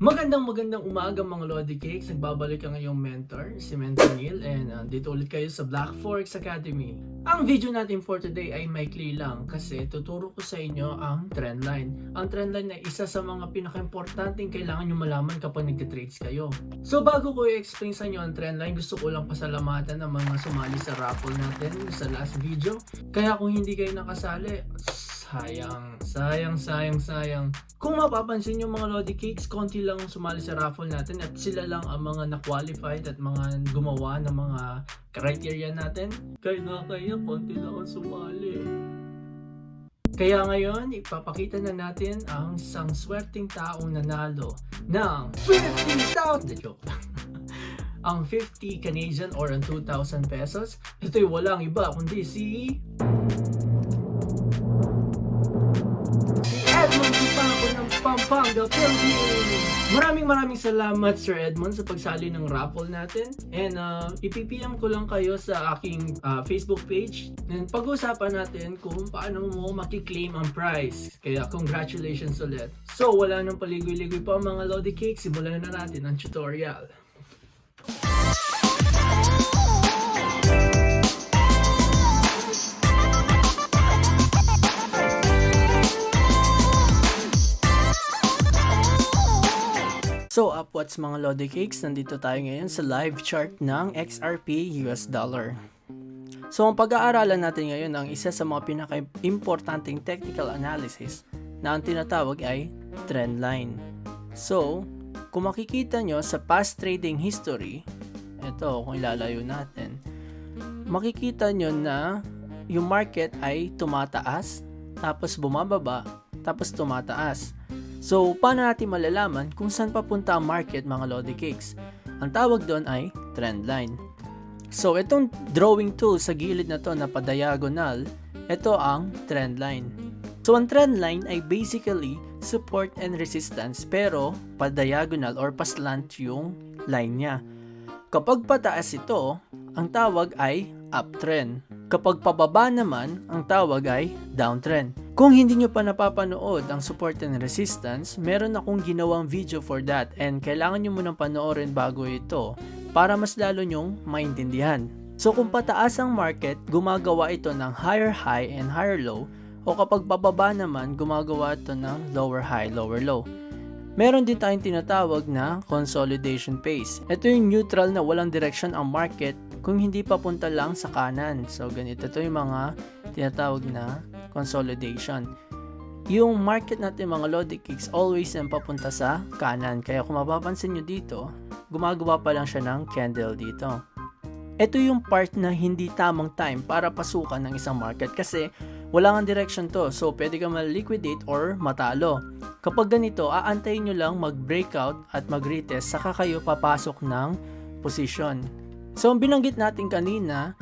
Magandang umaga mga Lodi Cakes. Nagbabalik ang iyong mentor, si Mentor Neil, and dito ulit kayo sa Black FOREX Academy. Ang video natin for today ay maikli lang kasi tuturo ko sa inyo ang Trendline. Ang Trendline ay isa sa mga pinaka-importanting kailangan nyo malaman kapag nagtitrades kayo. So bago ko i-explain sa inyo ang Trendline, gusto ko lang pasalamatan ang mga sumali sa raffle natin sa last video. Kaya kung hindi kayo nakasali, sayang. Kung mapapansin nyo mga Lodi Cakes, konti lang sumali sa raffle natin at sila lang ang mga na-qualified at mga gumawa ng mga criteria natin. Kaya konti lang ang sumali. Kaya ngayon, ipapakita na natin ang isang swerteng taong nanalo ng 50,000! Joke lang. Ang 50 Canadian or ang 2,000 pesos. Ito'y walang iba kundi si Edmond Paano ng Pampanga, Philippines. Maraming salamat Sir Edmond sa pagsali ng raffle natin. And ipipm ko lang kayo sa aking Facebook page. And pag-usapan natin kung paano mo makiklaim ang prize. Kaya congratulations ulit. So wala nang paligoy-ligoy pa mga Lodi Cakes. Simulan na natin ang tutorial. So upwards mga Lodi Cakes, nandito tayo ngayon sa live chart ng XRP US dollar. So ang pag-aaralan natin ngayon ang isa sa mga pinaka-importanting technical analysis na ang tinatawag ay Trendline. So kung makikita nyo sa past trading history, ito kung ilalayo natin, makikita nyo na yung market ay tumataas, tapos bumababa, tapos tumataas. So, paano natin malalaman kung saan papunta ang market mga Lodi Cakes? Ang tawag doon ay Trendline. So, itong drawing tool sa gilid na to na pa-diagonal, ito ang Trendline. So, ang Trendline ay basically support and resistance pero pa-diagonal or pa-slant yung line niya. Kapag pataas ito, ang tawag ay uptrend. Kapag pababa naman, ang tawag ay downtrend. Kung hindi nyo pa napapanood ang support and resistance, meron akong ginawang video for that and kailangan nyo munang panoorin bago ito para mas lalo nyong maintindihan. So kung pataas ang market, gumagawa ito ng higher high and higher low, o kapag pababa naman, gumagawa ito ng lower high, lower low. Meron din tayong tinatawag na Consolidation Phase. Ito yung neutral na walang direction ang market kung hindi papunta lang sa kanan. So ganito, ito yung mga tinatawag na consolidation. Yung market natin mga Lodi Cakes always yung papunta sa kanan. Kaya kung mapapansin nyo dito, gumagawa pa lang siya ng candle dito. Ito yung part na hindi tamang time para pasukan ng isang market kasi wala nga direction to. So pwede ka ma-liquidate or matalo. Kapag ganito, aantayin nyo lang mag-breakout at mag-retest saka kayo papasok ng position. So ang binanggit natin kanina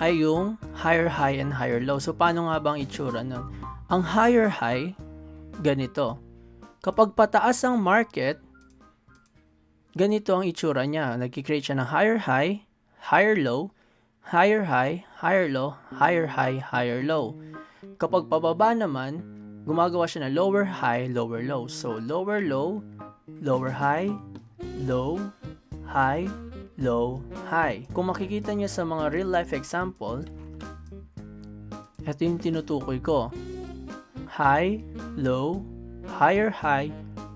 ay yung higher high and higher low. So paano nga bang itsura nun? Ang higher high, ganito. Kapag pataas ang market, ganito ang itsura niya. Nagkikreate siya ng higher high, higher low, higher high, higher low, higher high, higher low. Kapag pababa naman, gumagawa siya ng lower high, lower low. So lower low, lower high, low, high, low, high. Kung makikita nyo sa mga real life example, ito yung tinutukoy ko. High, low, higher high,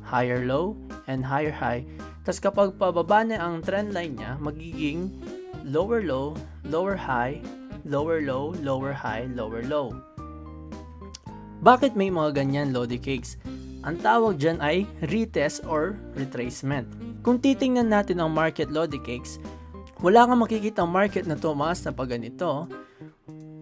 higher low, and higher high. Tapos kapag pababa na ang trend line niya, magiging lower low, lower high, lower low, lower high, lower low. Bakit may mga ganyan Lodi Cakes? Ang tawag dyan ay retest or retracement. Kung titingnan natin ang market Lodi Cakes, wala kang makikita ang market na tumaas na pag ganito.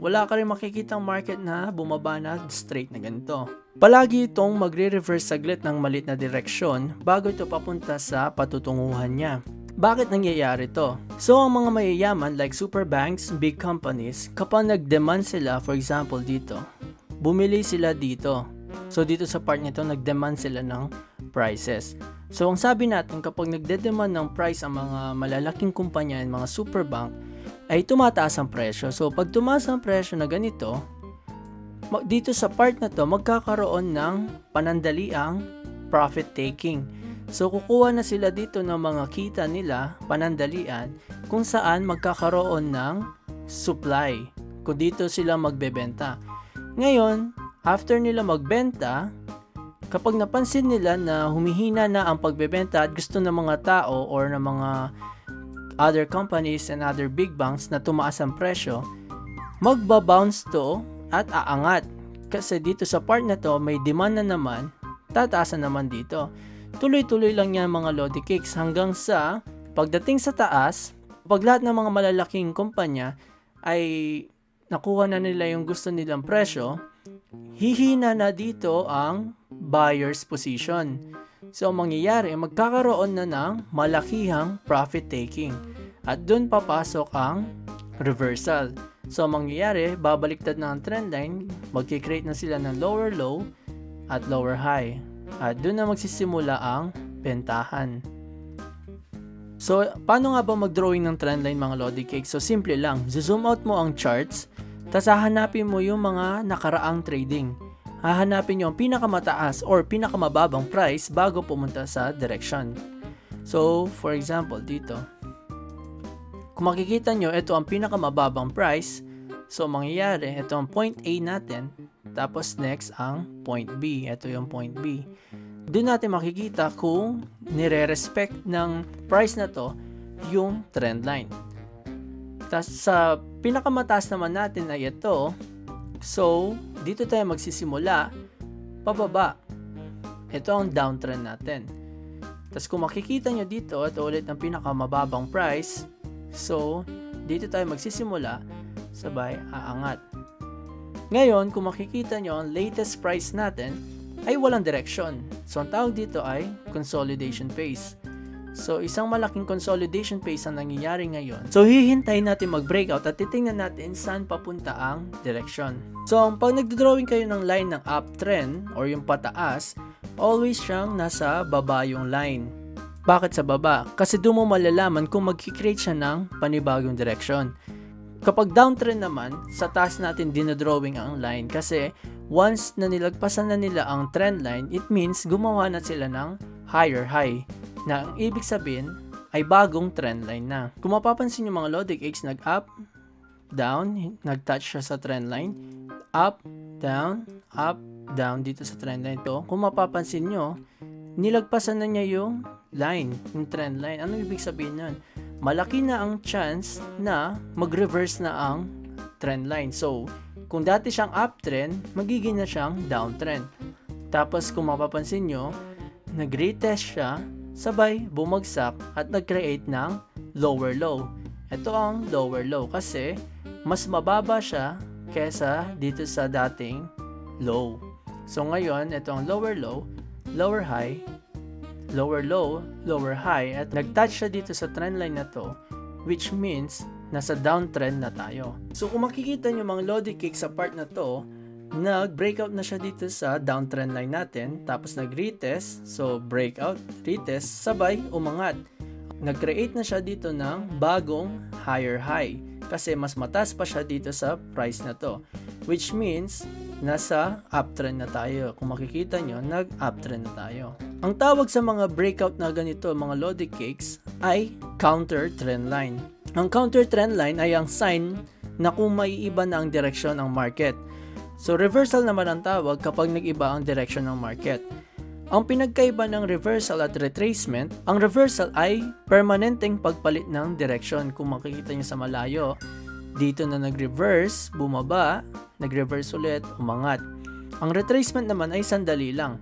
Wala ka rin makikita ang market na bumaba na straight na ganito. Palagi itong magre-reverse saglit ng malit na direksyon bago ito papunta sa patutunguhan niya. Bakit nangyayari to? So ang mga mayayaman like super banks, big companies, kapag nag-demand sila, for example dito, bumili sila dito. So dito sa part nito, nag-demand sila ng prices. So ang sabi natin, kapag nagde-demand ng price ang mga malalaking kumpanya and mga super bank, ay tumataas ang presyo. So pag tumaas ang presyo na ganito, dito sa part na to, magkakaroon ng panandaliang profit taking. So kukuha na sila dito ng mga kita nila, panandalian, kung saan magkakaroon ng supply. Kung dito sila magbebenta. Ngayon, after nila magbenta, kapag napansin nila na humihina na ang pagbebenta at gusto ng mga tao or ng mga other companies and other big banks na tumaas ang presyo, magbabounce to at aangat. Kasi dito sa part na to, may demand na naman, tataasan naman dito. Tuloy-tuloy lang yan mga Lodi Cakes hanggang sa pagdating sa taas, pag lahat ng mga malalaking kumpanya ay nakuha na nila yung gusto nilang presyo, hihina na dito ang buyer's position. So, mangyayari, magkakaroon na ng malakihang profit taking. At dun papasok ang reversal. So, mangyayari, babaliktad na ang trendline, magkikreate na sila ng lower low at lower high. At dun na magsisimula ang bentahan. So, paano nga ba mag-drawing ng trendline mga Lodi Cakes? So, simple lang. Zoom out mo ang charts, tapos hahanapin mo yung mga nakaraang trading. Hahanapin nyo ang pinakamataas or pinakamababang price bago pumunta sa direction. So, for example, dito. Kung makikita nyo, ito ang pinakamababang price. So, mangyayari, ito ang point A natin. Tapos, next ang point B. Ito yung point B. Doon natin makikita kung nire-respect ng price na to yung trend line. Tapos, sa pinakamataas naman natin ay ito. So, dito tayo magsisimula pababa. Ito ang downtrend natin. Tapos kung makikita nyo dito, ito ulit ang pinakamababang price. So, dito tayo magsisimula sabay aangat. Ngayon, kung makikita nyo, ang latest price natin ay walang direction. So, ang tawag dito ay Consolidation Phase. So, isang malaking consolidation phase ang nangyayari ngayon. So, hihintayin natin mag-breakout at titingnan natin saan papunta ang direction. So, pag nagdodrawing kayo ng line ng uptrend or yung pataas, always siyang nasa baba yung line. Bakit sa baba? Kasi doon mo malalaman kung mag-create siya ng panibagong direction. Kapag downtrend naman, sa taas natin dinodrawing ang line kasi once na nilagpasan na nila ang trend line, it means gumawa na sila ng higher high. Na ang ibig sabihin ay bagong trend line na. Kung mapapansin nyo mga Lodi Cakes, nag-up, down, nag-touch siya sa trend line, up, down dito sa trend line to. Kung mapapansin nyo, nilagpasan na niya yung line, yung trend line. Ano ibig sabihin nun? Malaki na ang chance na mag-reverse na ang trend line. So, kung dati siyang uptrend, magiging na siyang downtrend. Tapos kung mapapansin nyo, nag-retest siya, sabay bumagsak at nag-create ng lower low. Ito ang lower low kasi mas mababa siya kesa dito sa dating low. So ngayon, ito ang lower low, lower high, lower low, lower high at nag-touch siya dito sa trendline na to, which means nasa downtrend na tayo. So kung makikita nyo mga Lodi Cakes sa part na to, nag-breakout na siya dito sa downtrend line natin, tapos nag-retest, so breakout, retest, sabay umangat. Nag-create na siya dito ng bagong higher high kasi mas mataas pa siya dito sa price na to, which means nasa uptrend na tayo. Kung makikita nyo, nag-uptrend na tayo. Ang tawag sa mga breakout na ganito mga Lodi Cakes ay counter trend line. Ang counter trend line ay ang sign na kung maiiba na ang direksyon ng market. So, reversal naman ang tawag kapag nag-iba ang direction ng market. Ang pinagkaiba ng reversal at retracement, ang reversal ay permanenteng pagpalit ng direction. Kung makikita nyo sa malayo, dito na nag-reverse, bumaba, nag-reverse ulit, umangat. Ang retracement naman ay sandali lang.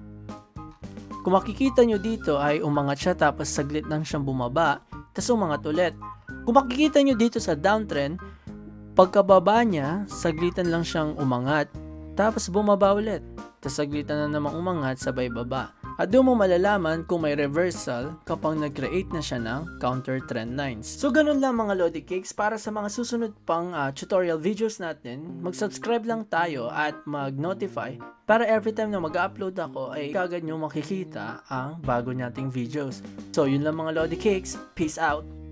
Kung makikita nyo dito ay umangat siya tapos saglit lang siyang bumaba, tapos umangat ulit. Kung makikita nyo dito sa downtrend, pagkababa niya, saglitan lang siyang umangat. Tapos bumaba ulit. Tapos saglitan na namang umangat sabay baba. At doon mo malalaman kung may reversal kapag nag-create na siya ng counter trend lines. So ganun lang mga Lodi Cakes. Para sa mga susunod pang tutorial videos natin, mag-subscribe lang tayo at mag-notify para every time na mag-upload ako ay kagad nyo makikita ang bago nating videos. So yun lang mga Lodi Cakes. Peace out!